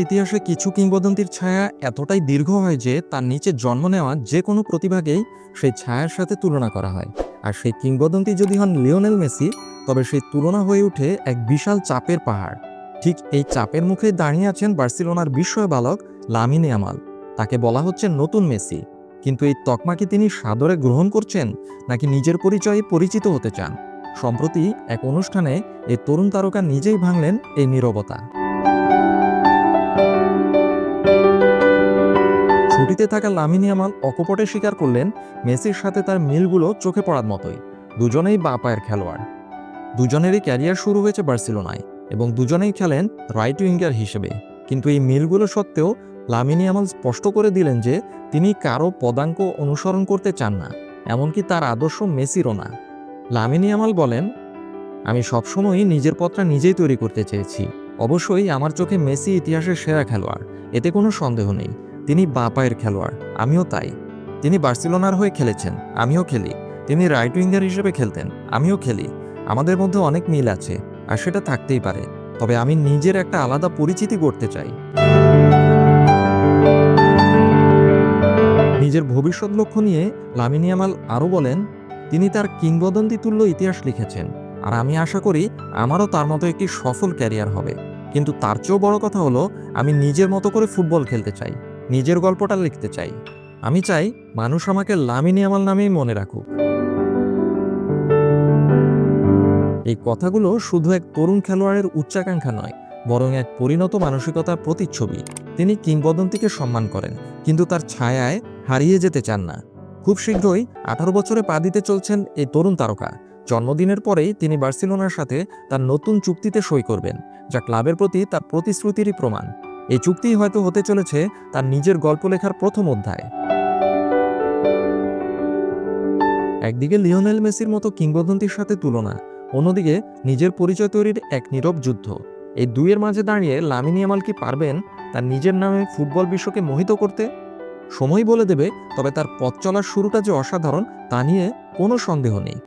ইতিহাসে কিছু কিংবদন্তির ছায়া এতটাই দীর্ঘ হয় যে তার নিচে জন্ম নেওয়া যে কোনো প্রতিভাকেই সেই ছায়ার সাথে তুলনা করা হয়। আর সেই কিংবদন্তি যদি হন লিওনেল মেসি, তবে সেই তুলনা হয়ে ওঠে এক বিশাল চাপের পাহাড়। ঠিক এই চাপের মুখে দাঁড়িয়ে আছেন বার্সেলোনার বিস্ময় বালক লামিন ইয়ামাল। তাকে বলা হচ্ছে নতুন মেসি। কিন্তু এই তকমা কি তিনি সাদরে গ্রহণ করছেন, নাকি নিজের পরিচয়ে পরিচিত হতে চান? সম্প্রতি এক অনুষ্ঠানে এই তরুণ তারকা নিজেই ভাঙলেন এই নীরবতা। ছুটিতে থাকা লামিন ইয়ামাল অকপটে স্বীকার করলেন, মেসির সাথে তার মিলগুলো চোখে পড়ার মতোই। দুজনেই বাঁ পায়ের খেলোয়াড়, দুজনেরই ক্যারিয়ার শুরু হয়েছে বার্সেলোনায় এবং দুজনেই খেলেন রাইট উইঙ্গার হিসেবে। কিন্তু এই মিলগুলো সত্ত্বেও লামিন ইয়ামাল স্পষ্ট করে দিলেন যে তিনি কারো পদাঙ্ক অনুসরণ করতে চান না, এমনকি তার আদর্শ মেসিরও না। লামিন ইয়ামাল বলেন, আমি সবসময়ই নিজের পথটা নিজেই তৈরি করতে চেয়েছি। অবশ্যই আমার চোখে মেসি ইতিহাসের সেরা খেলোয়াড়, এতে কোনো সন্দেহ নেই। তিনি বাঁ পায়ের খেলোয়াড়, আমিও তাই। তিনি বার্সেলোনার হয়ে খেলেছেন, আমিও খেলি। তিনি রাইট উইঙ্গার হিসেবে খেলতেন, আমিও খেলি। আমাদের মধ্যে অনেক মিল আছে, আর সেটা থাকতেই পারে। তবে আমি নিজের একটা আলাদা পরিচিতি গড়তে চাই। নিজের ভবিষ্যৎ লক্ষ্য নিয়ে লামিন ইয়ামাল আরও বলেন, তিনি তার কিংবদন্তি তুল্য ইতিহাস লিখেছেন, আর আমি আশা করি আমারও তার মতো একটি সফল ক্যারিয়ার হবে। কিন্তু তার চেয়েও বড় কথা হলো, আমি নিজের মতো করে ফুটবল খেলতে চাই, নিজের গল্পটা লিখতে চাই। আমি চাই মানুষ আমাকে লামিন ইয়ামাল নামেই মনে রাখুক। এই কথাগুলো শুধু এক তরুণ খেলোয়াড়ের উচ্চাকাঙ্ক্ষা নয়, বরং এক পরিণত মানসিকতার প্রতিচ্ছবি। তিনি কিংবদন্তিকে সম্মান করেন, কিন্তু তার ছায়ায় হারিয়ে যেতে চান না। খুব শীঘ্রই 18 বছরে পা দিতে চলছেন এই তরুণ তারকা। জন্মদিনের পরেই তিনি বার্সেলোনার সাথে তার নতুন চুক্তিতে সই করবেন, যা ক্লাবের প্রতি তার প্রতিশ্রুতিরই প্রমাণ। এই চুক্তিই হয়তো হতে চলেছে তার নিজের গল্প লেখার প্রথম অধ্যায়। একদিকে লিওনেল মেসির মতো কিংবদন্তির সাথে তুলনা, অন্যদিকে নিজের পরিচয় তৈরির এক নীরব যুদ্ধ। এই দুইয়ের মাঝে দাঁড়িয়ে লামিন ইয়ামাল কি পারবেন তার নিজের নামে ফুটবল বিশ্বকে মোহিত করতে? সময় বলে দেবে, তবে তার পথ চলার শুরুটা যে অসাধারণ তা নিয়ে কোনো সন্দেহ নেই।